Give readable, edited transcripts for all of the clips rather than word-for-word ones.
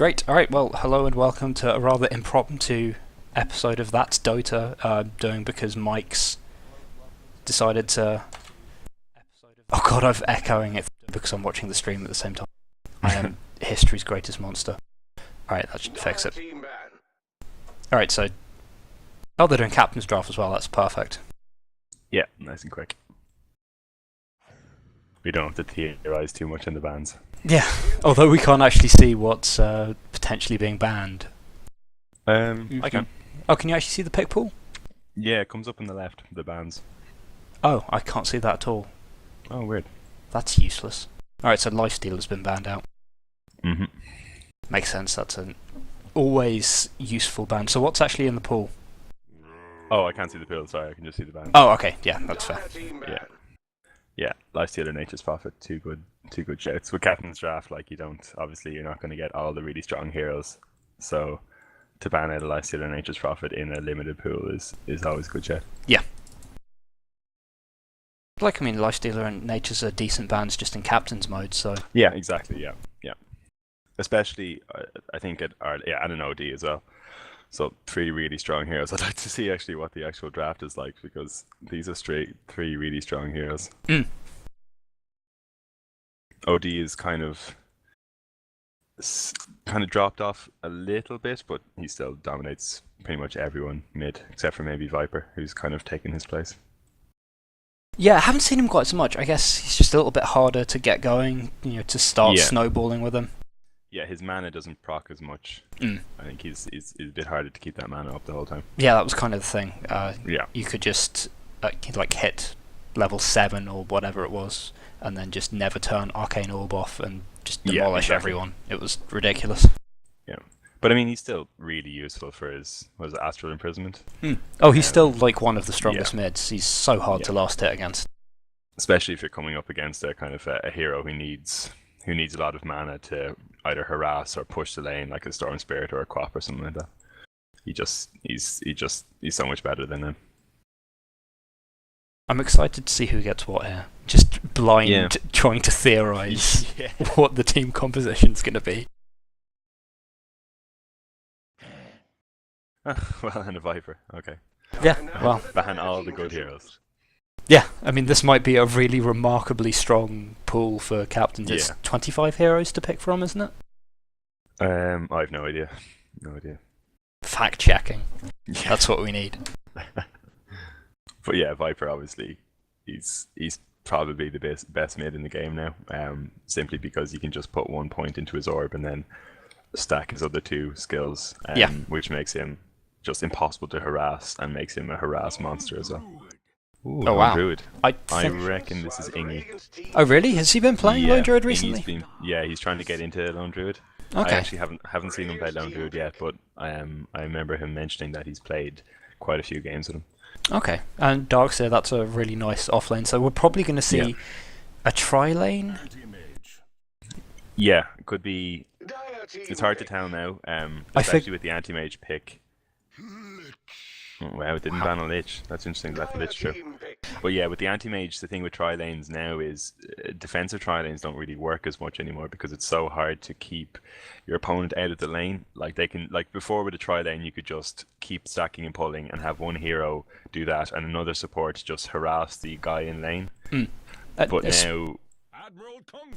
Great. All right. Well, hello and welcome to a rather impromptu episode of That's Dota. Doing because Mike's decided to. Oh God, I'm echoing it because I'm watching the stream at the same time. I am history's greatest monster. All right, that should fix it. All right, so they're doing captain's draft as well. That's perfect. Yeah, nice and quick. We don't have to theorize too much in the bans. Yeah, although we can't actually see what's potentially being banned. I can. Oh, can you actually see the pick pool? Yeah, it comes up on the left, the bans. Oh, I can't see that at all. Oh, weird. That's useless. Alright, so Lifesteal has been banned out. Mm-hmm. Makes sense, that's an always useful ban. So what's actually in the pool? Oh, I can't see the pool, sorry, I can just see the bans. Oh, okay, yeah, that's fair. Yeah, Lifesteal or Nature's Prophet, two good shouts. With Captain's Draft, like obviously you're not going to get all the really strong heroes, so to ban out a Lifesteal or Nature's Prophet in a limited pool is always a good shout. Yeah. Lifestealer and Nature's are decent bans just in Captain's mode, so... Yeah, exactly, yeah. Especially, I think, and an OD as well. So, three really strong heroes. I'd like to see actually what the actual draft is like, because these are three really strong heroes. OD is kind of dropped off a little bit, but he still dominates pretty much everyone mid, except for maybe Viper, who's kind of taken his place. Yeah, I haven't seen him quite so much. I guess he's just a little bit harder to get going, to start snowballing with him. Yeah, his mana doesn't proc as much. I think he's a bit harder to keep that mana up the whole time. Yeah, that was kind of the thing. Yeah. You could just hit level 7 or whatever it was, and then just never turn Arcane Orb off and just demolish everyone. It was ridiculous. Yeah. But I mean, he's still really useful for his, Astral Imprisonment? Oh, he's still one of the strongest mids. He's so hard to last hit against. Especially if you're coming up against a kind of a hero who needs a lot of mana to either harass or push the lane, like a Storm Spirit or a Quap or something like that. He's so much better than him. I'm excited to see who gets what here. Just blind trying to theorize what the team composition's going to be. Well, and a Viper, okay. Yeah, well. Ban all the good heroes. Yeah, I mean, this might be a really remarkably strong pool for captains. It's 25 heroes to pick from, isn't it? I have no idea. Fact checking. Yeah. That's what we need. But yeah, Viper obviously, he's probably the best mid in the game now. Simply because he can just put 1 point into his orb and then stack his other 2 skills, which makes him just impossible to harass and makes him a harass monster as well. Ooh, oh wow! Druid. I reckon this is Ingy. Oh really? Has he been playing Lone Druid recently? He's trying to get into Lone Druid. Okay. I actually haven't seen him play Lone Druid yet, but I remember him mentioning that he's played quite a few games with him. Okay, and Darkseer, that's a really nice offlane. So we're probably going to see a tri-lane. Yeah, it could be. It's hard to tell now. Especially with the anti-mage pick. Oh, wow, it didn't ban a Lich. That's interesting that the Lich true. But yeah, with the anti-mage, the thing with tri-lanes now is defensive tri-lanes don't really work as much anymore because it's so hard to keep your opponent out of the lane. Like before with a tri-lane, you could just keep stacking and pulling and have one hero do that and another support just harass the guy in lane. But now...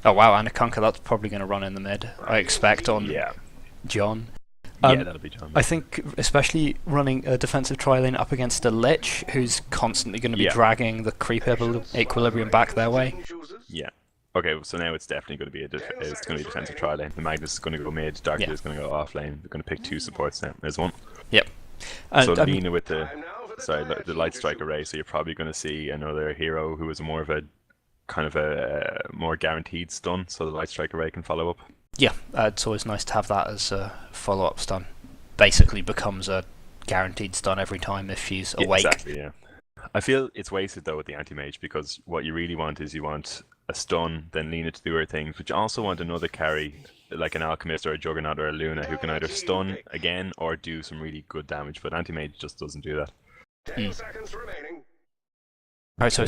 Oh wow, and a Conker, that's probably going to run in the mid, I expect, on John. Yeah, that'll be John. I think especially running a defensive tri-lane up against a Lich who's constantly going to be dragging the creep equilibrium back their way. Yeah. Okay, so now it's definitely going to be a defensive tri-lane. The Magnus is going to go mid, Darkseer is going to go off lane. They're going to pick 2 supports now. There's one. Yep. So Lina with the Light Strike Array, so you're probably going to see another hero who is more of a kind of a more guaranteed stun, so the Light Strike Array can follow up. Yeah, it's always nice to have that as a follow-up stun. Basically becomes a guaranteed stun every time if she's awake. Exactly, yeah. I feel it's wasted though with the anti-mage because what you really want is you want a stun, then Lina to do her things, but you also want another carry, like an Alchemist or a Juggernaut or a Luna, who can either stun again or do some really good damage, but anti-mage just doesn't do that. 10 seconds remaining. Alright, so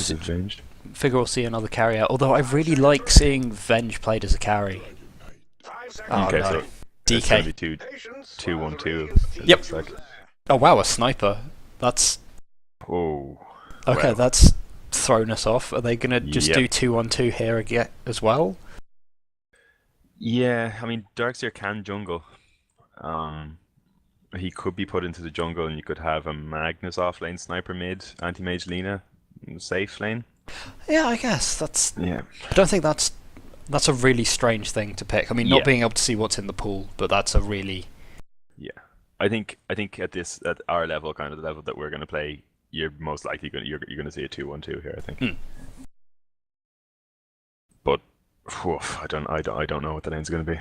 figure we'll see another carry out, although I really like seeing Venge played as a carry. Okay, so It's going DK. to be 2-1-2. Yep. Looks like. Oh wow, a sniper. That's Oh. okay. Wow. That's thrown us off. Are they gonna just Yep. do 2-on-2 here again as well? Yeah, I mean, Darkseer can jungle. He could be put into the jungle, and you could have a Magnus off lane, sniper mid, anti-mage Lina in the safe lane. Yeah, I guess that's. Yeah. I don't think that's a really strange thing to pick. I mean, not Yeah. being able to see what's in the pool, but that's a really. Yeah. I think at our level, kind of the level that we're going to play, you're most likely you're going to see a 2-1-2 here, I think. But I don't know what the lane's going to be.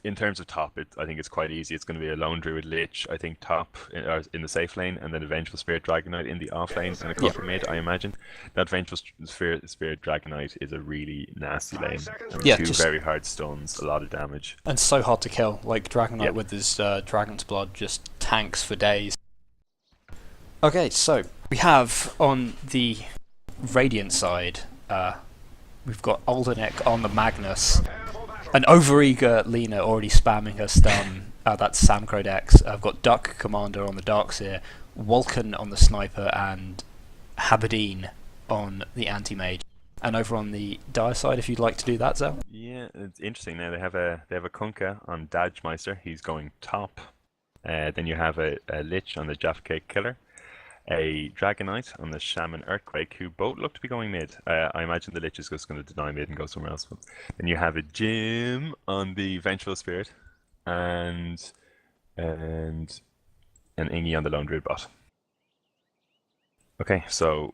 In terms of top, I think it's quite easy. It's going to be a lone druid lich, I think, top in the safe lane, and then a vengeful spirit dragonite in the off lane, and a couple mid, I imagine. That vengeful spirit dragonite is a really nasty lane. I mean, Yeah, two just- very hard stuns, a lot of damage. And so hard to kill. Like Dragonite Yeah. with his Dragon's Blood just tanks for days. Okay, so we have on the Radiant side, we've got Aldenik on the Magnus, an overeager Lina already spamming her stun. That's Samcro Dex. I've got Duck Commander on the Darkseer, Vulcan on the Sniper, and Haberdine on the Anti-Mage. And over on the Dire side, if you'd like to do that, Zell. Yeah, it's interesting. Now they have a Kunkka on Dajmeister. He's going top. Then you have a Lich on the Jaffa Killer, a Dragonite on the Shaman Earthquake, who both look to be going mid. I imagine the Lich is just going to deny mid and go somewhere else. But then you have a Jim on the Vengeful Spirit, and an Ingi on the Lone Druid bot. Okay, so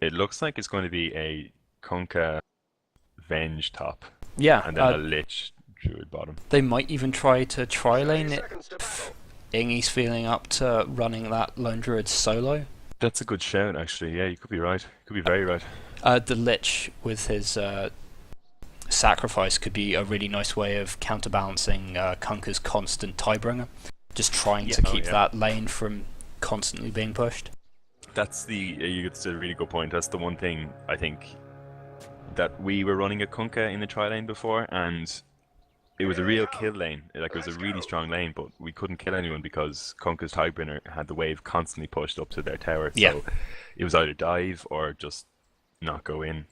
it looks like it's going to be a Kunkka Venge top, Yeah, and then a Lich Druid bottom. they might even try to tri-lane it. Seconds to battle. Ingi's feeling up to running that Lone Druid solo. That's a good shout, actually. Yeah, you could be right. Could be very right. The Lich with his sacrifice could be a really nice way of counterbalancing Kunkka's constant Tiebringer. Just trying to keep that lane from constantly being pushed. That's a really good point. That's the one thing I think that we were running a Kunkka in the tri lane before, and it was a real kill lane. Like, it was a really strong lane, but we couldn't kill anyone because Kunkka's Tidebringer had the wave constantly pushed up to their tower. Yeah. So it was either dive or just not go in.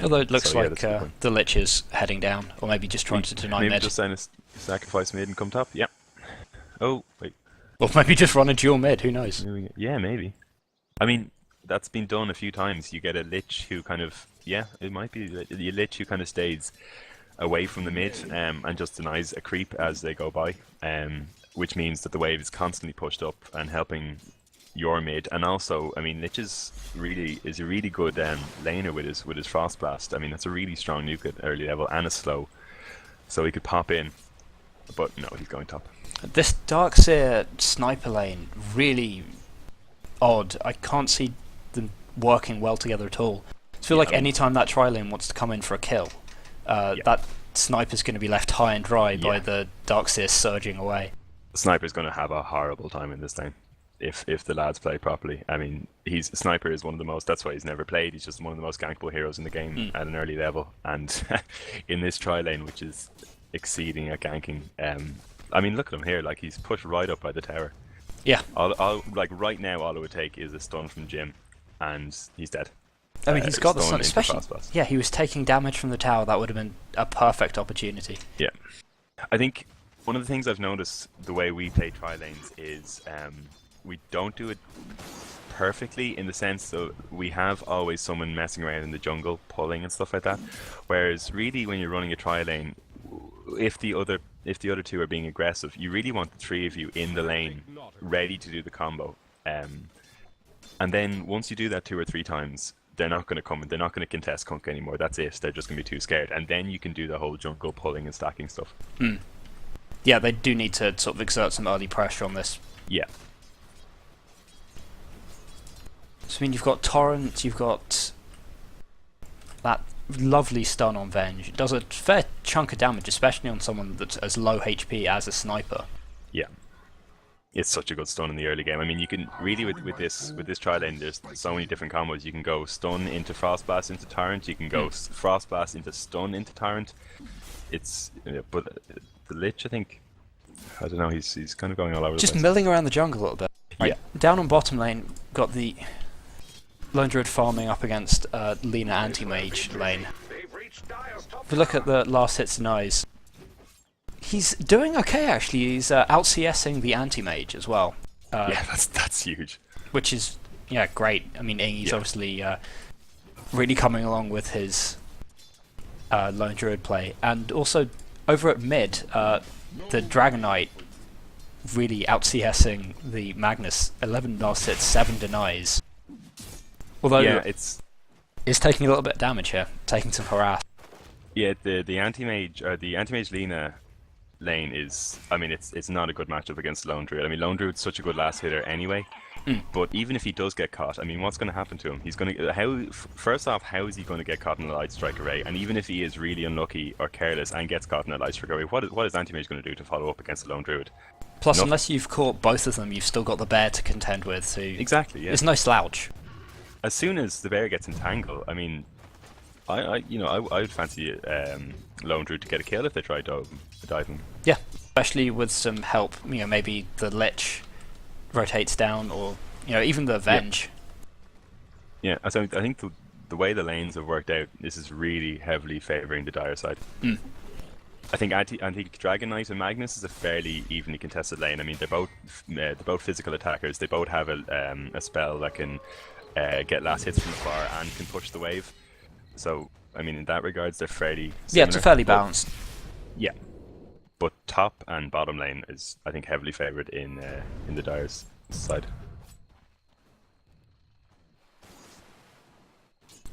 Although it looks so, yeah, like that's a good point. the Lich is heading down, or maybe just trying to deny Maybe mid. just sign a sacrifice mid and come top. Yeah. Oh, wait. Or maybe just run a dual mid, who knows? Yeah, maybe. I mean, that's been done a few times. You get a Lich who kind of, it might be the Lich who kind of stays away from the mid and just denies a creep as they go by, which means that the wave is constantly pushed up and helping your mid. And also, I mean, Lich is a really good laner with his Frost Blast. I mean, that's a really strong nuke at early level and a slow, so he could pop in. But no, he's going top. This Darkseer sniper lane, really odd. I can't see them working well together at all. I feel like any time that tri lane wants to come in for a kill, that sniper's going to be left high and dry by the Darkseer surging away. Sniper's going to have a horrible time in this lane if the lads play properly. I mean, Sniper is one of the most. That's why he's never played. He's just one of the most gankable heroes in the game at an early level, and in this tri lane, which is exceeding at ganking. I mean, look at him here. Like, he's pushed right up by the tower. Yeah. Like right now, all it would take is a stun from Jim, and he's dead. I mean, he's got the stun stun, into especially. Frost Blast. Yeah, he was taking damage from the tower. That would have been a perfect opportunity. Yeah. I think one of the things I've noticed the way we play tri lanes is we don't do it perfectly, in the sense that we have always someone messing around in the jungle, pulling and stuff like that. Whereas really, when you're running a tri lane, if the other two are being aggressive, you really want the three of you in the lane, ready to do the combo. And then once you do that 2 or 3 times, they're not going to come. They're not going to contest Kunkka anymore. That's it. They're just going to be too scared. And then you can do the whole jungle pulling and stacking stuff. Yeah, they do need to sort of exert some early pressure on this. Yeah. So, I mean, you've got Torrent, you've got that lovely stun on Venge. It does a fair chunk of damage, especially on someone that's as low HP as a sniper. Yeah. It's such a good stun in the early game. I mean, you can really, with this tri lane, there's so many different combos. You can go stun into Frost Blast into Torrent. You can go Frost Blast into stun into Torrent. But the Lich, I think. I don't know, he's kind of going all over the Just place. milling around the jungle a little bit. Right. Yeah. Down on bottom lane, got the Lone Druid farming up against Lina anti-mage lane. If you look at the last hits denies, he's doing okay actually. He's out-CSing the anti-mage as well. Yeah, that's huge. Which is, yeah, great. I mean, Ingy's obviously really coming along with his Lone Druid play. And also, over at mid, the Dragon Knight really out-CSing the Magnus. 11 last hits, 7 denies. Although yeah, it's taking a little bit of damage here, taking some harass. Yeah, the anti-mage Lina lane is, I mean, it's not a good matchup against Lone Druid. I mean, Lone Druid's such a good last hitter anyway. But even if he does get caught, I mean, what's going to happen to him? He's going to first off, how is he going to get caught in a light strike array? And even if he is really unlucky or careless and gets caught in a light strike array, what is anti-mage going to do to follow up against the Lone Druid? Plus, unless you've caught both of them, you've still got the bear to contend with. So exactly, yeah. It's no slouch. As soon as the bear gets entangled, I mean, I would fancy Lone Druid to get a kill if they try diving. Yeah, especially with some help. You know, maybe the Lich rotates down, or even the Avenge. Yeah, so I think the way the lanes have worked out, this is really heavily favouring the Dire side. I think Dragon Knight and Magnus is a fairly evenly contested lane. I mean, they're both physical attackers. They both have a spell that can get last hits from afar and can push the wave. So, I mean, in that regards, they're fairly similar. Yeah, it's fairly balanced. Yeah, but top and bottom lane is, I think, heavily favoured in the Dire's side.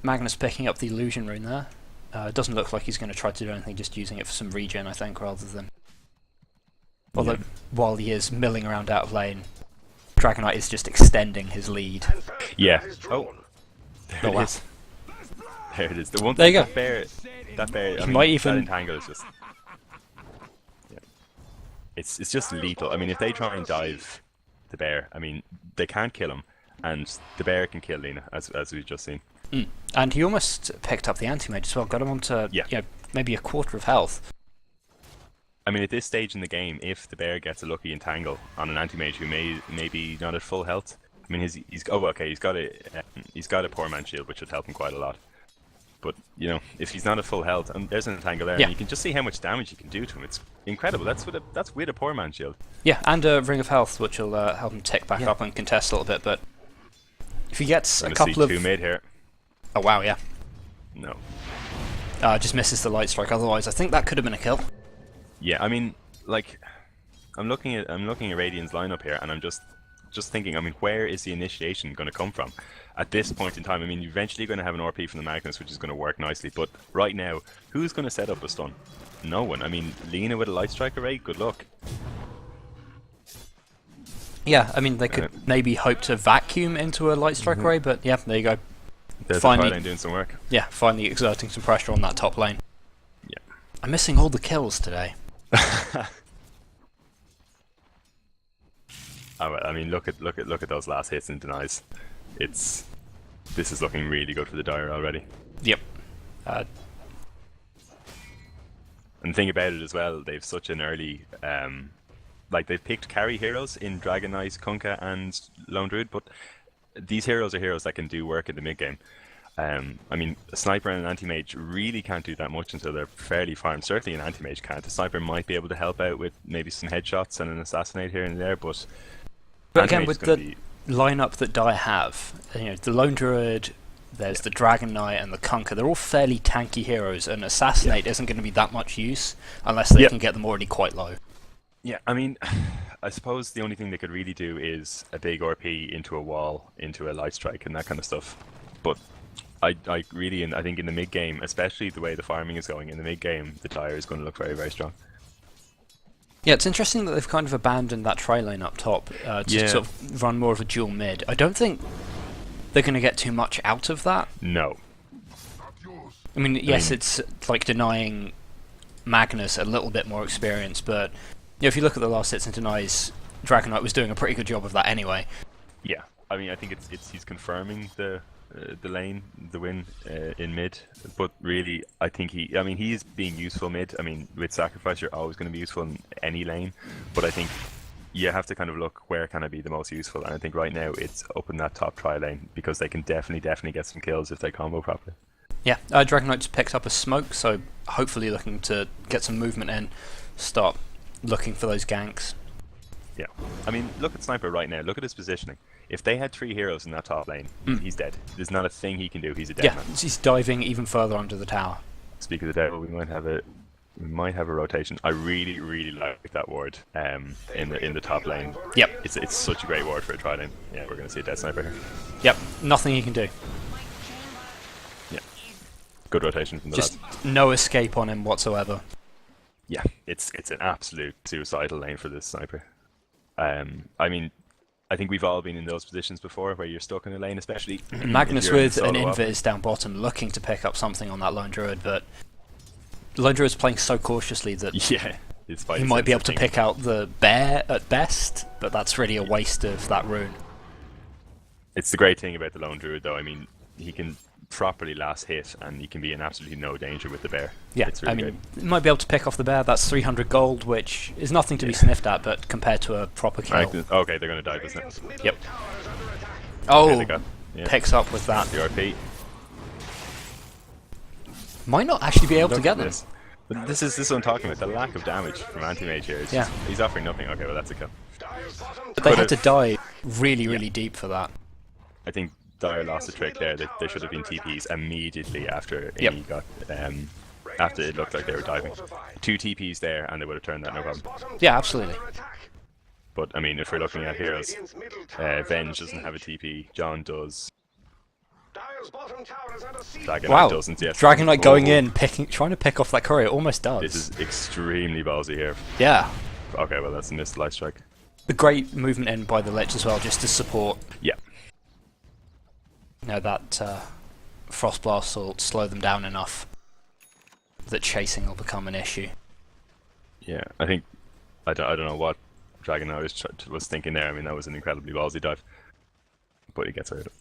Magnus picking up the illusion rune there. It doesn't look like he's going to try to do anything, just using it for some regen, I think, rather than... Although, while he is milling around out of lane, Dragon Knight is just extending his lead. Yeah. Oh, there it is. There it is. The one there you go. That bear. I mean, might even... that entangle is just... Yeah. It's just lethal. I mean, if they try and dive the bear, I mean, they can't kill him, and the bear can kill Lina, as we've just seen. And he almost picked up the anti-mage as well, got him onto maybe a quarter of health. I mean, at this stage in the game, if the bear gets a lucky entangle on an anti-mage who may be not at full health, I mean, he's got a poor man shield, which would help him quite a lot. But if he's not at full health, and there's an entangle there, and you can just see how much damage you can do to him. It's incredible. That's with a poor man shield. Yeah, and a ring of health, which will help him tick back up and contest a little bit. But if he gets a couple of... two mid here. Oh wow, yeah. No. Just misses the light strike. Otherwise, I think that could have been a kill. Yeah, I mean, like, I'm looking at Radiant's lineup here, and I'm just thinking, I mean, where is the initiation going to come from at this point in time? I mean, you're eventually going to have an RP from the Magnus, which is going to work nicely, but right now, who's going to set up a stun? No one. I mean, Lina with a light strike array, good luck. Yeah, I mean, they could maybe hope to vacuum into a light strike array, but yeah, there you go. There's finally the doing some work. Yeah, finally exerting some pressure on that top lane. Yeah. I'm missing all the kills today. I mean, look at those last hits and denies. This is looking really good for the Dire already. Yep. And the thing about it as well, they've such an early like, they've picked carry heroes in Dragon Knight, Kunkka, and Lone Druid, but these heroes are heroes that can do work in the mid game. I mean, a sniper and an anti-mage really can't do that much until they're fairly farmed. Certainly an anti-mage can't. A sniper might be able to help out with maybe some headshots and an assassinate here and there, but again, with the lineup that Dire have, the Lone Druid, there's the Dragon Knight and the Kunkka, they're all fairly tanky heroes, and assassinate isn't going to be that much use unless they can get them already quite low. Yeah, I mean, I suppose the only thing they could really do is a big RP into a wall, into a light strike and that kind of stuff. But I think in the mid game, especially the way the farming is going in the mid game, the Dire is going to look very, very strong. Yeah, it's interesting that they've kind of abandoned that tri lane up top to sort of run more of a dual mid. I don't think they're going to get too much out of that. No. I mean, yes, it's like denying Magnus a little bit more experience, but if you look at the last hits and denies, Dragon Knight was doing a pretty good job of that anyway. Yeah, I mean, I think it's he's confirming the the lane, the win in mid. But really, I think he's being useful mid. I mean, with Sacrifice, you're always going to be useful in any lane. But I think you have to kind of look where can I be the most useful. And I think right now it's up in that top tri lane because they can definitely get some kills if they combo properly. Yeah, Dragon Knight's picked up a smoke, so hopefully looking to get some movement in, start looking for those ganks. Yeah, I mean, look at Sniper right now. Look at his positioning. If they had 3 heroes in that top lane, he's dead. There's not a thing he can do. He's a dead man. Yeah, he's diving even further under the tower. Speak of the devil, we might have a rotation. I really like that ward in the top lane. Yep. It's such a great ward for a tri lane. Yeah, we're going to see a dead Sniper here. Yep, nothing he can do. Yeah, good rotation from the Just lads. no escape on him whatsoever. Yeah, it's an absolute suicidal lane for this Sniper. I mean, I think we've all been in those positions before where you're stuck in a lane, especially Magnus with an invis down bottom looking to pick up something on that Lone Druid, but Lone Druid's playing so cautiously that he might be able to pick out the bear at best, but that's really a waste of that rune. It's the great thing about the Lone Druid though, I mean, he can properly last hit and he can be in absolutely no danger with the bear. Yeah, it's really I mean, good. you might be able to pick off the bear, that's 300 gold, which is nothing to be sniffed at, but compared to a proper kill. Okay, they're going to die this now. Yep. Okay, Picks up with that. The RP. Might not actually be able to get them. But this is what I'm talking about, the lack of damage from Anti-Mage here. It's just, he's offering nothing. Okay, well that's a kill. But they had to die really deep for that. I think Dire lost a trick there. They should have been TPs immediately after he got after it looked like they were diving. 2 TPs there and they would have turned that, no problem. Yeah, absolutely. But I mean, if we're looking at heroes, Venge doesn't have a TP, John does. Dragon Knight doesn't yet. Dragon Knight going in, trying to pick off that courier, almost does. This is extremely ballsy here. Yeah. Okay, well that's a missed light strike. The great movement in by the Lich as well, just to support. Yeah. You know, that Frost Blast will slow them down enough that chasing will become an issue. Yeah, I think I don't know what Dragon Knight was thinking there. I mean, that was an incredibly ballsy dive, but he gets out of it.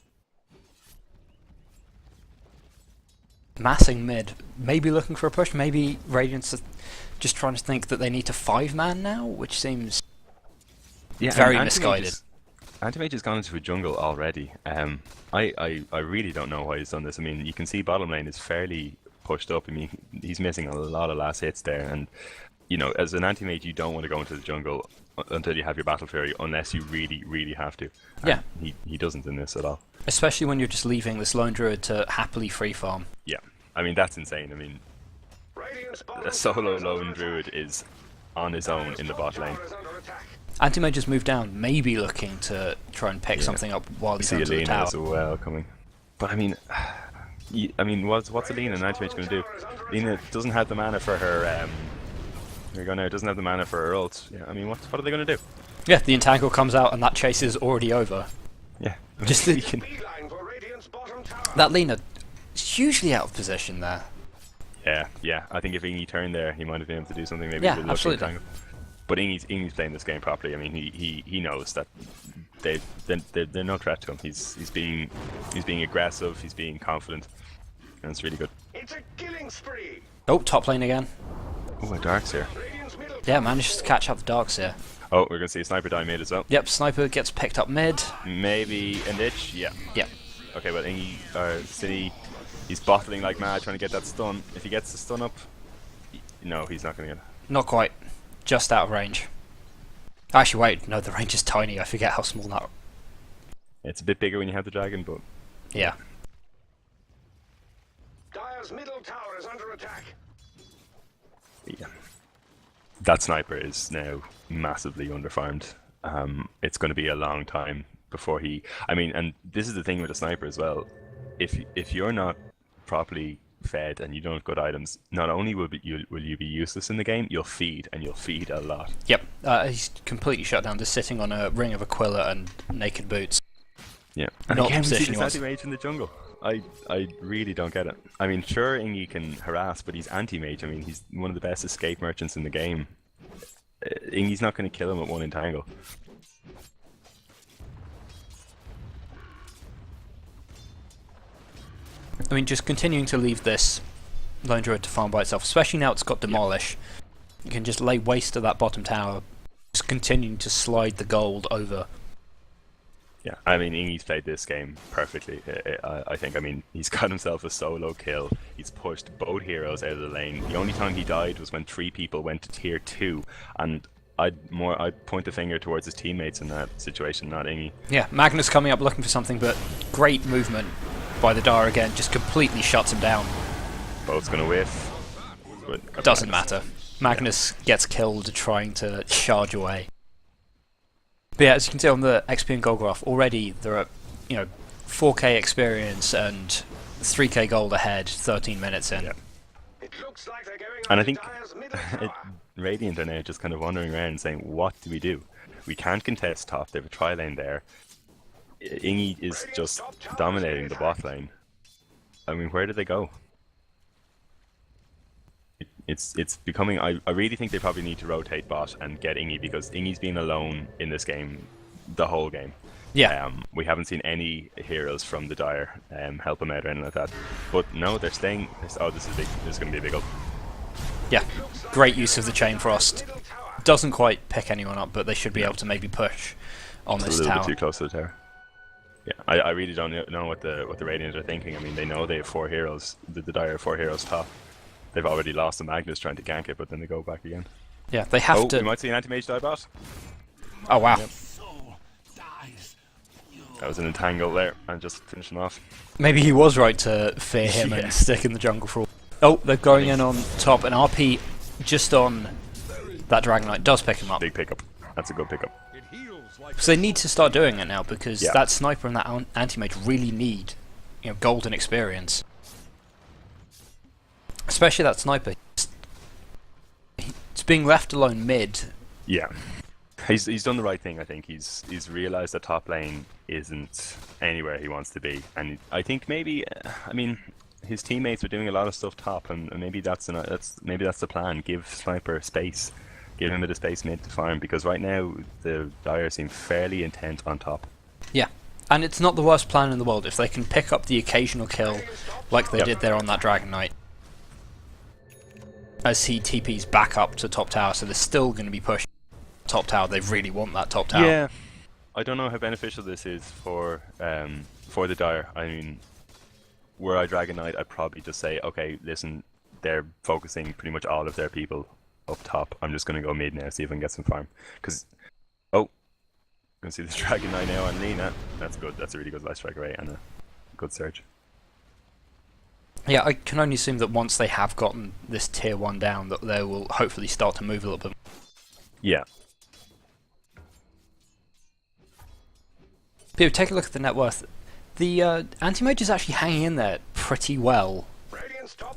Massing mid, maybe looking for a push. Maybe Radiant's just trying to think that they need to 5-man now, which seems very misguided. Anti-Mage has gone into a jungle already. I really don't know why he's done this. I mean, you can see bottom lane is fairly pushed up. I mean, he's missing a lot of last hits there, and you know, as an anti-mage, you don't want to go into the jungle until you have your Battle Fury, unless you really have to. And yeah, he doesn't in this at all. Especially when you're just leaving this Lone Druid to happily free farm. Yeah, I mean that's insane. I mean, a solo Lone Druid is on his own in the bot lane. Anti-Mage has moved down, maybe looking to try and pick something up while he's under the tower. As well coming, but I mean, what's Alina and Anti-Mage going to do? Alina doesn't have the mana for her. Here we go now. Doesn't have the mana for her ult. Yeah, I mean, what are they going to do? Yeah, the Entangle comes out and that chase is already over. Yeah, just that Lina is hugely out of position there. Yeah. I think if Ingi turned there, he might have been able to do something. Maybe yeah, with absolutely. Entangle. But Ingi's playing this game properly. I mean, he knows that they're no threat to him. He's being aggressive. He's being confident, and it's really good. It's a killing spree. Oh, top lane again. Oh, a Dark's here. Yeah, managed to catch up the Darks here. Oh, we're going to see a Sniper die mid as well. Yep, Sniper gets picked up mid. Maybe a niche, yeah. Yep. Okay, well, City, he's bottling like mad, trying to get that stun. If he gets the stun up, no, he's not going to get it. Not quite. Just out of range. Actually, wait, no, the range is tiny. I forget how small that. It's a bit bigger when you have the dragon, but yeah. Dire's middle tower is under attack. Yeah. That Sniper is now massively underfarmed. It's going to be a long time before he. I mean, and this is the thing with a Sniper as well. If you're not properly fed and you don't have good items, not only will you be useless in the game, you'll feed, and you'll feed a lot. Yep, he's completely shut down, just sitting on a ring of Aquila and naked boots. Yeah, and not again, the position he wants. Anti-Mage in the jungle. I really don't get it. I mean, sure, Ingi can harass, but he's anti-mage. I mean, he's one of the best escape merchants in the game. Ingi's not going to kill him with one entangle. I mean, just continuing to leave this Lone Druid to farm by itself, especially now it's got Demolish. You can just lay waste to that bottom tower, just continuing to slide the gold over. Yeah, I mean, Ingi's played this game perfectly. I think, I mean, he's got himself a solo kill. He's pushed both heroes out of the lane. The only time he died was when 3 people went to tier 2, and I'd point the finger towards his teammates in that situation, not Ingi. Yeah, Magnus coming up looking for something, but great movement by the Dire again, just completely shuts him down. Both's gonna whiff. But doesn't matter. Magnus gets killed trying to charge away. But yeah, as you can see on the XP and gold graph, already there are, 4k experience and 3k gold ahead, 13 minutes in. Yeah. It looks like they're going And I on think Dire's middle tower. Radiant are now just kind of wandering around saying, what do we do? We can't contest top, they have a tri-lane there. Ingi is just dominating the bot lane. I mean, where do they go? It's becoming... I really think they probably need to rotate bot and get Ingi, because Ingi's been alone in this game the whole game. Yeah. We haven't seen any heroes from the Dire help him out or anything like that. But no, they're staying... Oh, this is big. This is going to be a big up. Yeah, great use of the Chain Frost. Doesn't quite pick anyone up, but they should be able to maybe push on this tower. A little bit too close to the tower. Yeah, I really don't know what the Radiant are thinking. I mean, they know they have 4 heroes. The Dire have 4 heroes top. They've already lost to Magnus trying to gank it, but then they go back again. Yeah, they have to... we might see an anti-mage die bot. Oh, wow. Yep. That was an entangle there, and just finishing off. Maybe he was right to fear him and stick in the jungle for all. Oh, they're going in on top, and RP just on that Dragon Knight does pick him up. Big pickup. That's a good pickup. So they need to start doing it now, because that sniper and that anti-mage really need, golden experience. Especially that sniper. It's being left alone mid. Yeah. He's done the right thing, I think. He's realised that top lane isn't anywhere he wants to be. And I think maybe, I mean, his teammates are doing a lot of stuff top, and maybe that's the plan. Give Sniper space. Give him a bit of space mid to farm, because right now the Dire seem fairly intent on top. Yeah. And it's not the worst plan in the world if they can pick up the occasional kill like they did there on that Dragon Knight. As he TPs back up to top tower, so they're still going to be pushing top tower. They really want that top tower. Yeah, I don't know how beneficial this is for the Dire. I mean, were I Dragon Knight, I'd probably just say, okay, listen, they're focusing pretty much all of their people up top. I'm just going to go mid now, see if I can get some farm. Because, you can see the Dragon Knight now on Lena. That's good. That's a really good life strike rate and a good surge. Yeah, I can only assume that once they have gotten this tier 1 down, that they will hopefully start to move a little bit. Yeah. Peter, take a look at the net worth. The anti-mage is actually hanging in there pretty well.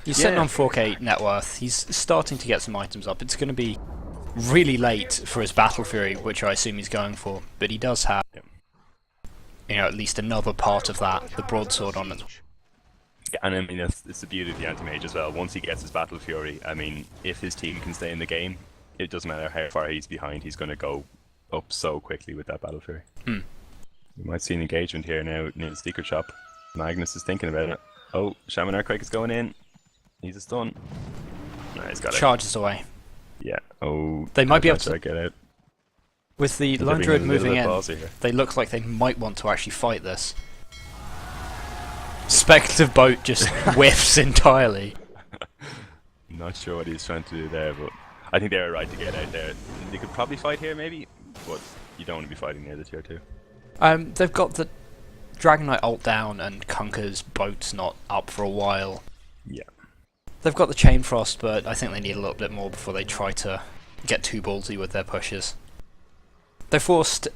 He's sitting on 4k net worth. He's starting to get some items up. It's going to be really late for his Battle Fury, which I assume he's going for, but he does have, at least another part of that, the broadsword on it. Yeah, and I mean, it's the beauty of the anti-mage as well. Once he gets his Battle Fury, I mean, if his team can stay in the game, it doesn't matter how far he's behind, he's going to go up so quickly with that Battle Fury. We might see an engagement here now near the Secret Shop. Magnus is thinking about it. Oh, Shaman Earthquake is going in. He's a stun. Nah, he's got it. Charges away. Yeah. Oh, they might be able to get out. With the Lone Druid moving in, they look like they might want to actually fight this. Speculative boat just whiffs entirely. Not sure what he's trying to do there, but I think they were right to get out there. They could probably fight here, maybe, but you don't want to be fighting near the tier 2. They've got the Dragon Knight ult down, and Kunker's boat's not up for a while. Yeah. They've got the Chain Frost, but I think they need a little bit more before they try to get too ballsy with their pushes. They forced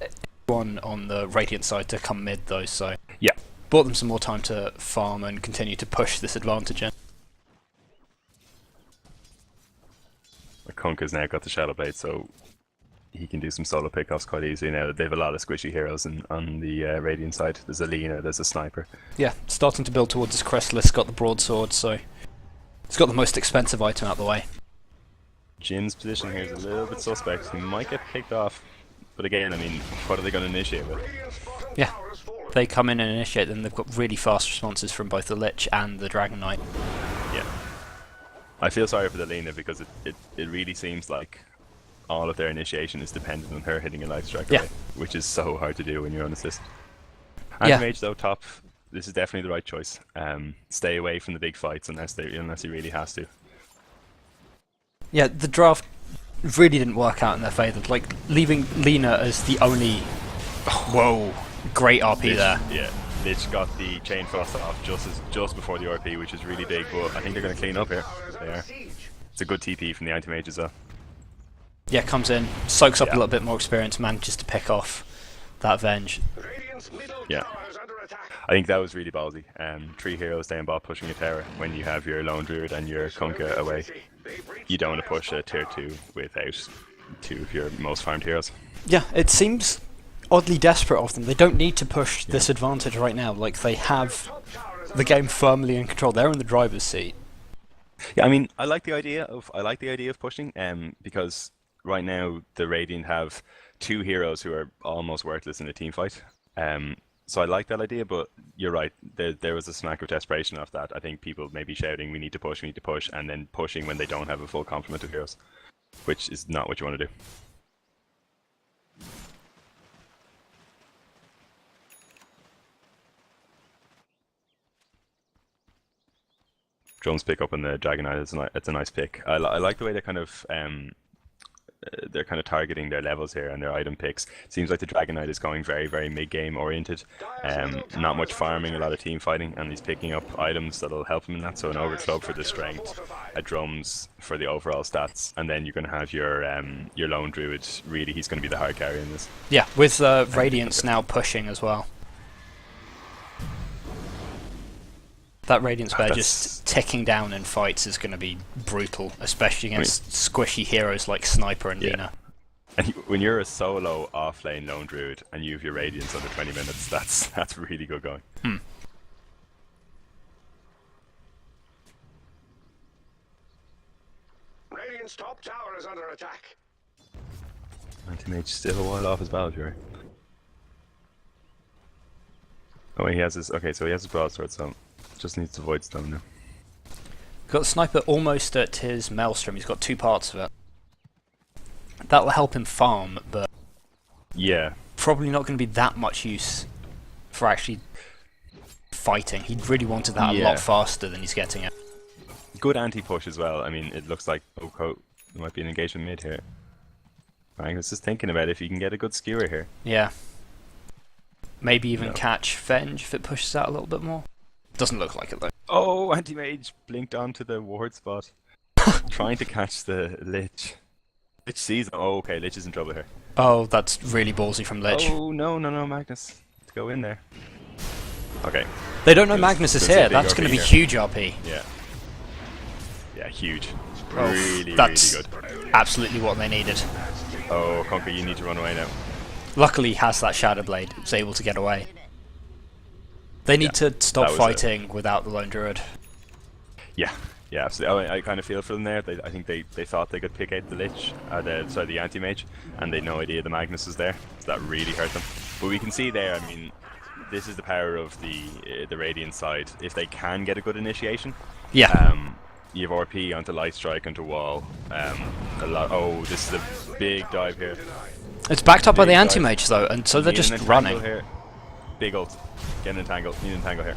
one on the Radiant side to come mid, though, so yeah, bought them some more time to farm and continue to push this advantage in. Kunker's now got the Shadow Blade, so he can do some solo pickoffs quite easily now. They have a lot of squishy heroes on the Radiant side. There's a Lena, there's a Sniper. Yeah, starting to build towards his Chrysalis, got the broadsword, so he's got the most expensive item out the way. Jin's position here is a little bit suspect. He might get picked off, but again, I mean, what are they going to initiate with? Yeah, they come in and initiate, then they've got really fast responses from both the Lich and the Dragon Knight. Yeah. I feel sorry for the Lena because it really seems like all of their initiation is dependent on her hitting a life strike away, which is so hard to do when you're on assist. Anti-Mage though, top. This is definitely the right choice. Stay away from the big fights unless he really has to. Yeah, the draft really didn't work out in their favour. Like, leaving Lena as the only... Whoa, great RP Lich, there. Yeah, Lich got the chain frost off just before the RP, which is really big, but I think they're going to clean up here. They are. It's a good TP from the anti-mage as well. Yeah, comes in, soaks up a little bit more experience, manages to pick off that Venge. Yeah. I think that was really ballsy. 3 heroes down bot pushing a tower when you have your Lone Druid and your Kunkka away. You don't want to push a tier 2 without 2 of your most farmed heroes. Yeah, it seems oddly desperate of them. They don't need to push this advantage right now. Like, they have the game firmly in control. They're in the driver's seat. Yeah, I mean, I like the idea of pushing, because right now the Radiant have 2 heroes who are almost worthless in a team fight. So I like that idea, but you're right. There was a smack of desperation off that. I think people may be shouting, "We need to push," and then pushing when they don't have a full complement of heroes, which is not what you want to do. Drums pick up on the Dragon Knight. It's a nice pick. I like the way they're kind of targeting their levels here and their item picks. Seems like the Dragon Knight is going very, very mid-game oriented. Not much farming, a lot of team fighting, and he's picking up items that'll help him in that. So an Overcloak for the strength, a Drums for the overall stats, and then you're going to have your Lone Druid. Really, he's going to be the hard carry in this. Yeah, with Radiance now pushing as well. That Radiance bear just ticking down in fights is going to be brutal, especially against squishy heroes like Sniper and Lina. And when you're a solo off-lane Lone Druid and you have your Radiance under 20 minutes, that's really good going. Radiant's top tower is under attack. Anti-Mage still a while off his battle fury. Oh, he has his broadsword, so just needs to void stone now. Got the Sniper almost at his Maelstrom. He's got 2 parts of it. That'll help him farm, but probably not going to be that much use for actually fighting. He really wanted that a lot faster than he's getting it. Good anti-push as well. I mean, it looks like there might be an engagement mid here. Magnus is thinking about if you can get a good skewer here. Yeah. Maybe even catch Venge if it pushes out a little bit more. Doesn't look like it though. Oh, anti-mage blinked onto the ward spot. Trying to catch the Lich. Lich sees him. Oh, okay, Lich is in trouble here. Oh, that's really ballsy from Lich. Oh, no, Magnus. Let's go in there. Okay. They don't know Magnus is here. That's going to be huge RP. Yeah. Yeah, huge. That's really good. Absolutely what they needed. Oh, Kunkka, you need to run away now. Luckily, he has that Shadow Blade. It's able to get away. They need to stop fighting without the Lone Druid. Yeah, absolutely. I kind of feel for them there. I think they thought they could pick out the Lich, the anti-mage, and they had no idea the Magnus was there. So that really hurt them. But we can see there, I mean, this is the power of the Radiant side. If they can get a good initiation, you have RP onto Light Strike, onto Wall. Oh, this is a big dive here. It's backed up by the anti-mage though, and so they're just running. Here. Big ult. Get an entangle. Need an entangle here.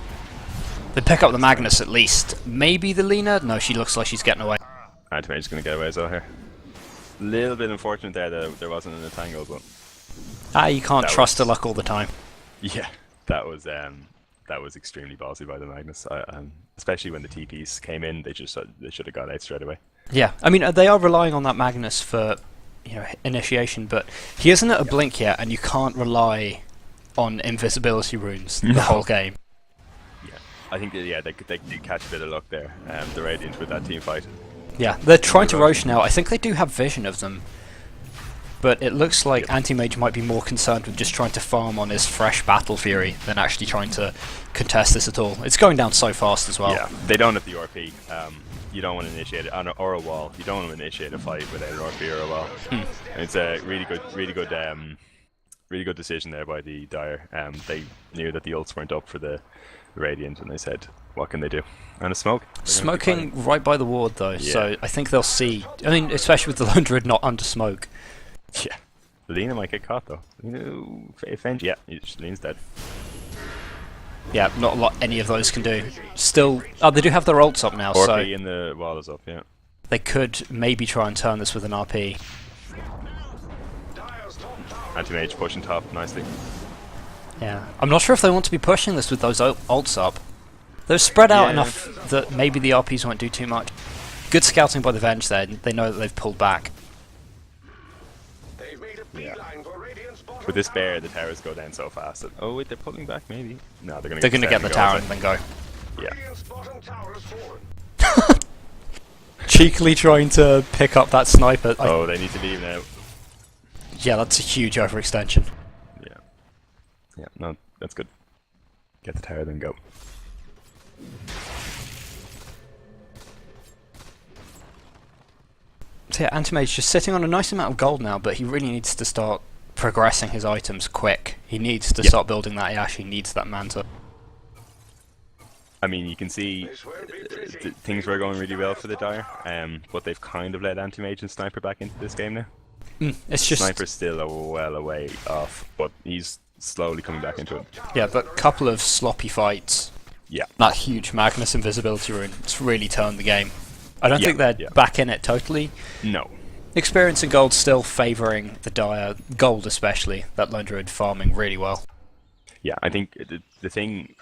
They pick up the Magnus at least. Maybe the Lina? No, she looks like she's getting away. Anti-mage is going to get away as well here. A little bit unfortunate there that there wasn't an entangle, but... you can't trust her luck all the time. Yeah, that was extremely ballsy by the Magnus. Especially when the TPs came in, they should have got out straight away. Yeah, I mean, they are relying on that Magnus for initiation, but he isn't at a blink yet, and you can't rely on invisibility runes the whole game. Yeah, I think they did catch a bit of luck there, the Radiant with that team fight. Yeah, they're trying to Rosh now. I think they do have vision of them, but it looks like Anti-Mage might be more concerned with just trying to farm on his fresh Battle Fury than actually trying to contest this at all. It's going down so fast as well. Yeah, they don't have the RP. You don't want to initiate it or a wall. You don't want to initiate a fight without an RP or a wall. And it's a really good really good decision there by the Dire. They knew that the ults weren't up for the Radiant, and they said, what can they do? And a smoke. Smoking right by the ward though, Yeah. so I think they'll see. I mean, especially with the Lone Druid not under smoke. Yeah. Lina might get caught though. Yeah, Lena's dead. Yeah, not a lot any of those can do. Still, they do have their ults up now, so RP and the wall is up, yeah. they could maybe try and turn this with an RP. Anti-mage pushing top nicely. Yeah, I'm not sure if they want to be pushing this with those ults up. They're spread out enough that maybe the RPs won't do too much. Good scouting by the Venge there. They know that they've pulled back. Yeah. With this bear, the towers go down so fast that, oh wait, they're pulling back maybe? No, they're They're gonna get the tower and then go. Yeah. Cheekily trying to pick up that sniper. Oh, they need to leave now. Yeah, that's a huge overextension. Yeah. Yeah, no, that's good. Get the tower, then go. So yeah, Antimage just sitting on a nice amount of gold now, but he really needs to start progressing his items quick. He needs to start building that Yash, he needs that Manta. I mean, you can see things were going really well for the Dire, but they've kind of let Anti-Mage and Sniper back into this game now. It's just Sniper's still a well away off, but he's slowly coming back into it. yeah, but couple of sloppy fights. Yeah. That huge Magnus invisibility rune, it's really turned the game. I don't think they're back in it totally. No. Experience and gold still favouring the Dire, gold especially, that Lone Druid farming really well. Yeah, I think the thing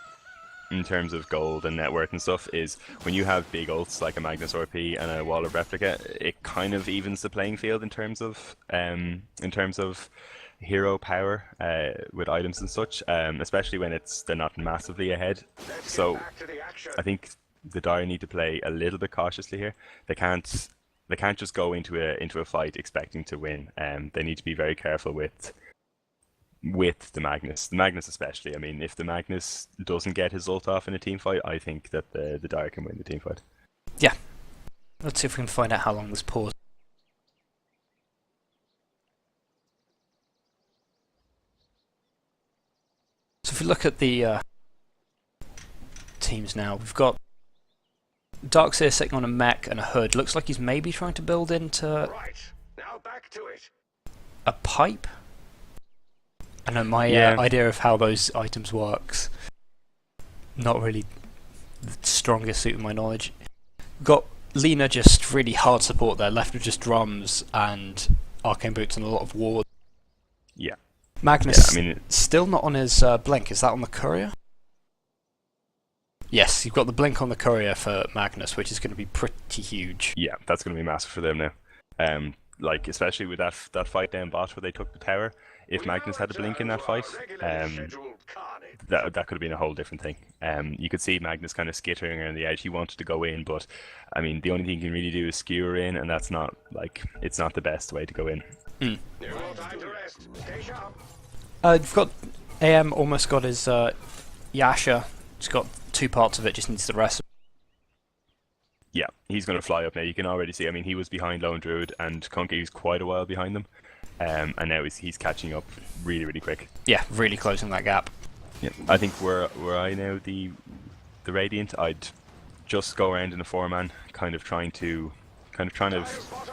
in terms of gold and net worth and stuff is when you have big ults like a Magnus RP and a Wall of Replica, it kind of evens the playing field in terms of hero power with items and such, especially when they're not massively ahead. So I think the Dire need to play a little bit cautiously here. They can't just go into a fight expecting to win. They need to be very careful with the Magnus. The Magnus especially. I mean, if the Magnus doesn't get his ult off in a team fight, I think that the Dire can win the team fight. Yeah. Let's see if we can find out how long this pause. So if we look at the teams now, we've got Darkseer sitting on a mech and a hood. Looks like he's maybe trying to build into Now back to it. a pipe. I know my idea of how those items works. Not really the strongest suit of my knowledge. Got Lina just really hard support there, left with just drums and arcane boots and a lot of ward. Yeah. Magnus still not on his blink. Is that on the courier? Yes, you've got the blink on the courier for Magnus, which is going to be pretty huge. Yeah, that's going to be massive for them now. Like especially with that fight down bot where they took the tower. If Magnus had a blink in that fight, that could have been a whole different thing. You could see Magnus kind of skittering around the edge. He wanted to go in, but I mean, the only thing he can really do is skewer in, and that's not it's not the best way to go in. You've got AM almost got his Yasha. He's got 2 parts of it. Just needs the rest. Yeah, he's going to fly up now. You can already see. I mean, he was behind Lone Druid, and Conky's quite a while behind them. And now he's catching up really, really quick. Yeah, really closing that gap. Yeah, I think were I now the Radiant, I'd just go around in a 4-man, kind of trying to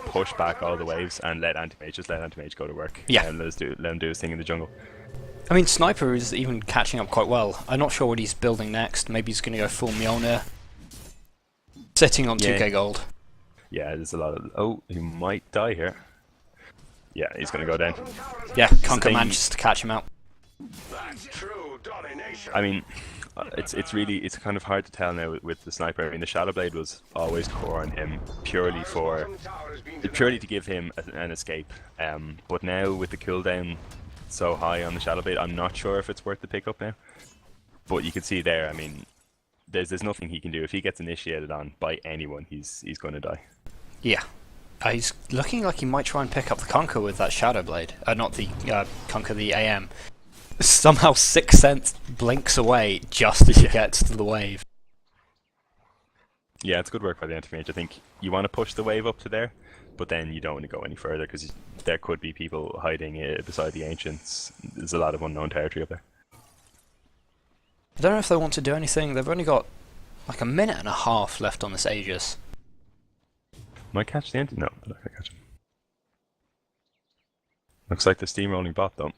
push back all the waves and let Anti-Mage go to work. Yeah, and let him do his thing in the jungle. I mean, Sniper is even catching up quite well. I'm not sure what he's building next. Maybe he's going to go full Mjolnir. Sitting on 2k gold. Yeah, there's a lot of... Oh, he might die here. Yeah, he's going to go down. Yeah, Conker manages to catch him out. I mean, it's kind of hard to tell now with the Sniper. I mean, the Shadow Blade was always core on him purely to give him an escape. But now with the cooldown so high on the Shadow Blade, I'm not sure if it's worth the pickup now. But you can see there, I mean, there's nothing he can do. If he gets initiated on by anyone, he's going to die. Yeah. He's looking like he might try and pick up the Conker with that Shadow Blade. Not the Conker, the AM. Somehow 6th Sense blinks away just as he gets to the wave. Yeah, it's good work by the anti-mage. I think you want to push the wave up to there, but then you don't want to go any further because there could be people hiding beside the ancients. There's a lot of unknown territory up there. I don't know if they want to do anything. They've only got like a minute and a half left on this Aegis. Might catch the anti. No, I'm not gonna catch him. Looks like the steamrolling bot though.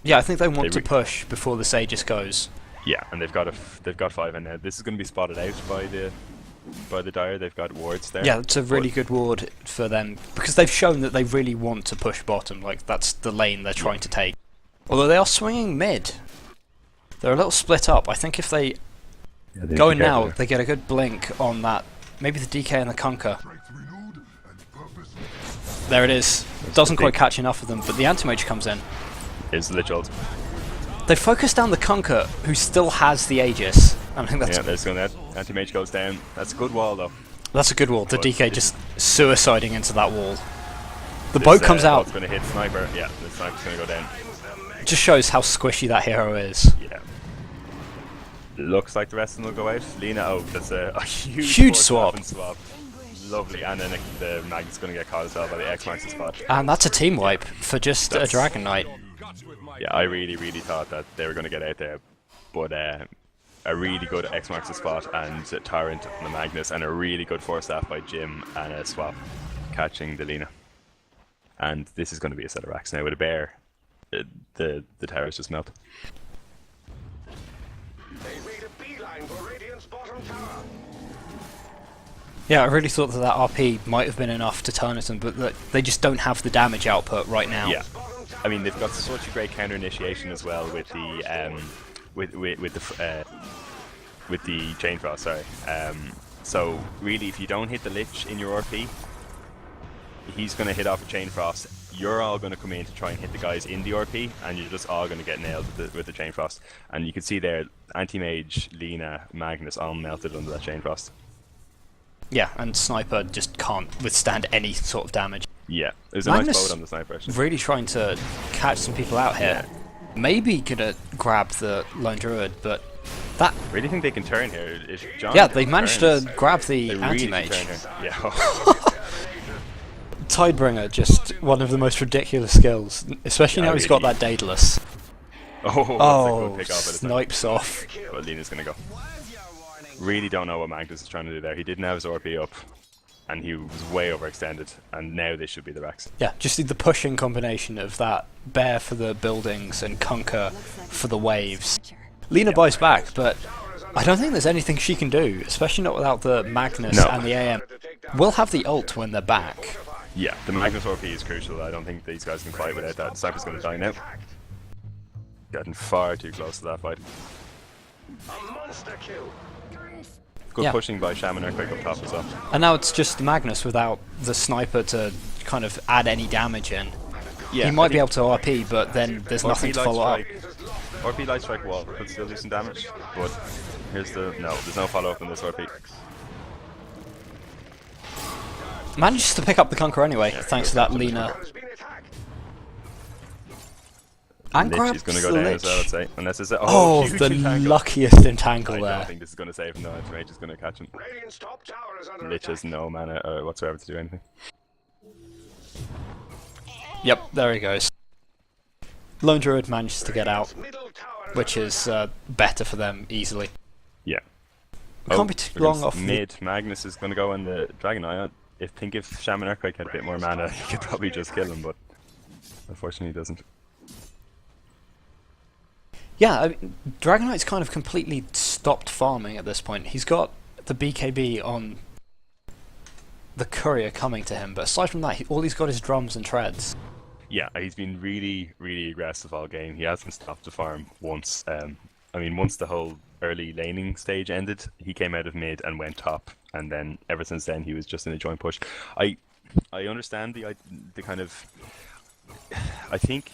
Yeah, I think they want to push before the Aegis goes. Yeah, and they've got 5 in now. This is going to be spotted out by the Dire. They've got wards there. Yeah, it's a really good ward for them because they've shown that they really want to push bottom. Like that's the lane they're trying to take. Although they are swinging mid. They're a little split up. I think if they go in now, they get a good blink on that. Maybe the DK and the Conquer. There it is. Doesn't quite catch enough of them, but the anti-mage comes in. Is the Lich ult. They focus down the Conquer, who still has the Aegis. I think that's there's going that. Anti-mage goes down. That's a good wall though. That's a good wall. The DK just suiciding into that wall. The boat comes out. It's going to hit sniper. Yeah, the sniper's going to go down. It just shows how squishy that hero is. Yeah. Looks like the rest of them will go out. Lina, oh, that's a huge swap. Lovely, and then the Magnet's going to get caught as well by the X marks the spot. And that's a team wipe for just a Dragon Knight. Yeah, I really thought that they were going to get out there, but a really good X marks the spot and a Tyrant on the Magnus, and a really good force staff by Jim and a swap catching the Lina. And this is going to be a set of racks now with a bear. The towers just melt. They made a beeline for Radiant's bottom tower. Yeah, I really thought that RP might have been enough to turn it, but they just don't have the damage output right now. Yeah, I mean they've got such a great counter initiation as well with the with the Chain Frost. Sorry. So really, if you don't hit the Lich in your RP, he's going to hit off a Chain Frost. You're all going to come in to try and hit the guys in the RP, and you're just all going to get nailed with the Chain Frost. And you can see there, Anti-Mage, Lina, Magnus all melted under that Chain Frost. Yeah, and Sniper just can't withstand any sort of damage. Yeah, there's a nice boat on the Sniper actually. Really trying to catch some people out here. Yeah. Maybe gonna grab the Lone Druid, but that... Really think they can turn here? Yeah, they managed to grab the Anti-Mage. Really yeah. Tidebringer, just one of the most ridiculous skills, especially now he's got that Daedalus. Oh, that's a good snipes off. But Lina's gonna go. Really don't know what Magnus is trying to do there. He didn't have his RP up, and he was way overextended, and now this should be the racks. Yeah, just the pushing combination of that Bear for the buildings and Conquer for the waves. Lina buys back, but I don't think there's anything she can do, especially not without the Magnus and the AM. We'll have the ult when they're back. Yeah, the Magnus RP is crucial. I don't think these guys can fight without that. Sniper's going to die now. Getting far too close to that fight. A monster kill. Good pushing by Shaman Earthquake up top as well. And now it's just Magnus without the Sniper to kind of add any damage in. Yeah, he might be able to RP, but then there's nothing to follow up. RP Light Strike wall could still do some damage, but here's the... No, there's no follow-up in this RP. Manages to pick up the Conquer anyway, thanks to that Lina. And Lich is going to go down as well, I'd say. Unless it's the luckiest entangle there. I don't think this is going to save him, though. Anti-Mage is going to catch him. Lich has no mana whatsoever to do anything. Yep, there he goes. Lone Druid manages to get out, which is better for them, easily. Yeah. Can't be too long off. Mid, Magnus is going to go on the Dragon Eye. I think if Shaman Earthquake had a bit more mana, he could probably just kill him, but unfortunately he doesn't. Yeah, I mean, Dragon Knight's kind of completely stopped farming at this point. He's got the BKB on the courier coming to him, but aside from that, all he's got is drums and treads. Yeah, he's been really aggressive all game. He hasn't stopped to farm once. I mean, once the whole early laning stage ended, he came out of mid and went top, and then ever since then he was just in a joint push. I understand the kind of... I think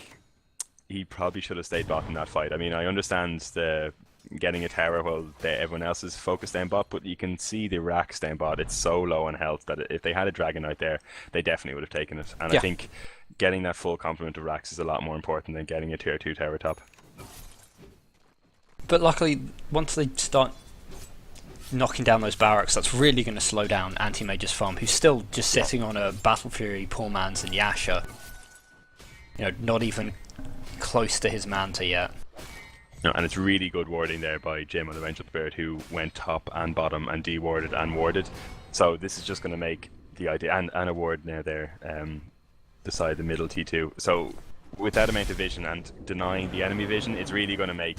he probably should have stayed bot in that fight. I mean, I understand the getting a tower while everyone else is focused down bot, but you can see the racks down bot. It's so low on health that if they had a Dragon Knight there, they definitely would have taken it. And I think getting that full complement of racks is a lot more important than getting a tier 2 tower top. But luckily, once they start knocking down those barracks, that's really going to slow down Anti-Mage's farm, who's still just sitting on a Battle Fury, Poor Man's, and Yasha. You know, not even close to his Manta yet. No, and it's really good warding there by Jim on the Vengeful Spirit, who went top and bottom and de-warded and warded. So this is just going to make the idea, and a ward now there, beside the middle T2. So with that amount of vision and denying the enemy vision, it's really going to make...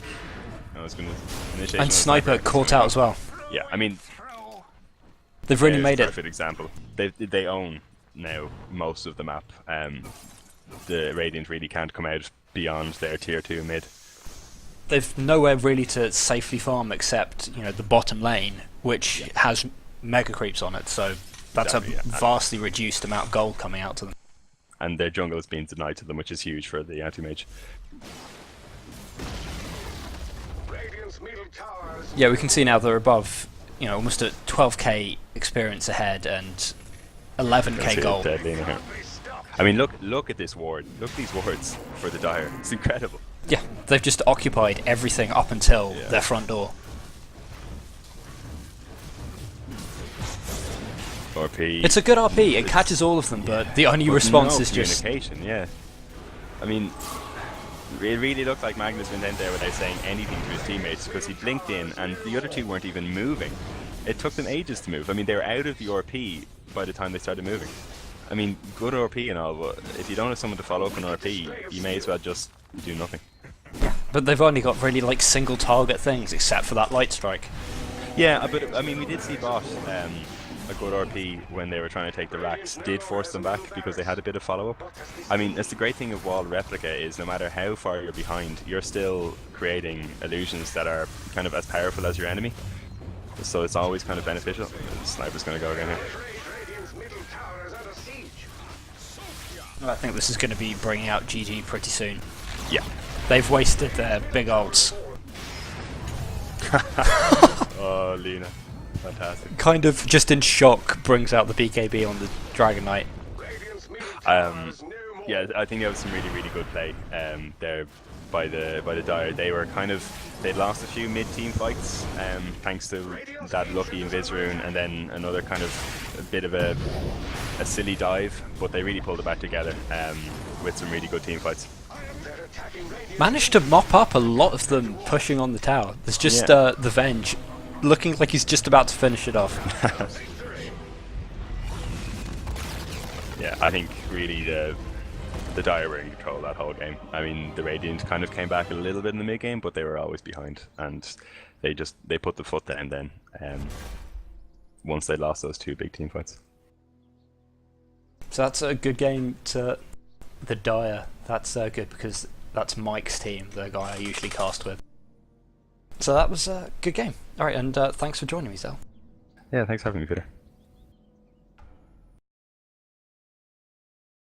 And Sniper caught out as well. Yeah, I mean... They've really made it. Perfect example. They own now most of the map. The Radiant really can't come out beyond their tier 2 mid. They've nowhere really to safely farm except, you know, the bottom lane, which has mega creeps on it, so that's a vastly reduced amount of gold coming out to them. And their jungle is being denied to them, which is huge for the anti-mage. Yeah, we can see now they're above, you know, almost at 12k experience ahead and 11k gold. I mean, look at this ward. Look at these wards for the Dire. It's incredible. Yeah, they've just occupied everything up until their front door. RP. It's a good RP. It catches all of them, but the only response is just communication. Yeah. I mean, it really looked like Magnus went in there without saying anything to his teammates because he blinked in, and the other two weren't even moving. It took them ages to move. I mean, they were out of the RP by the time they started moving. I mean, good RP and all, but if you don't have someone to follow up on RP, you may as well just do nothing. But they've only got really like single target things, except for that light strike. Yeah, but I mean, we did see bot a good RP when they were trying to take the racks did force them back because they had a bit of follow up. I mean, that's the great thing of wall replica is no matter how far you're behind, you're still creating illusions that are kind of as powerful as your enemy. So it's always kind of beneficial. The Sniper's going to go again here. I think this is going to be bringing out GG pretty soon. Yeah. They've wasted their big ults. Oh, Lena. Fantastic. Kind of just in shock brings out the BKB on the Dragon Knight. Yeah, I think that was some really, really good play there by the Dire. They were kind of... They'd lost a few mid-team fights thanks to that lucky Invis rune and then another kind of a bit of a silly dive, but they really pulled it back together with some really good team fights. Managed to mop up a lot of them pushing on the tower. There's just the Venge looking like he's just about to finish it off. Yeah, I think really the Dire were in control that whole game. I mean, the Radiant kind of came back a little bit in the mid game, but they were always behind, and they put the foot down then once they lost those two big team fights. So that's a good game to the Dire. That's good because that's Mike's team, the guy I usually cast with. So that was a good game. Alright, and thanks for joining me, Zell. Yeah, thanks for having me, Peter.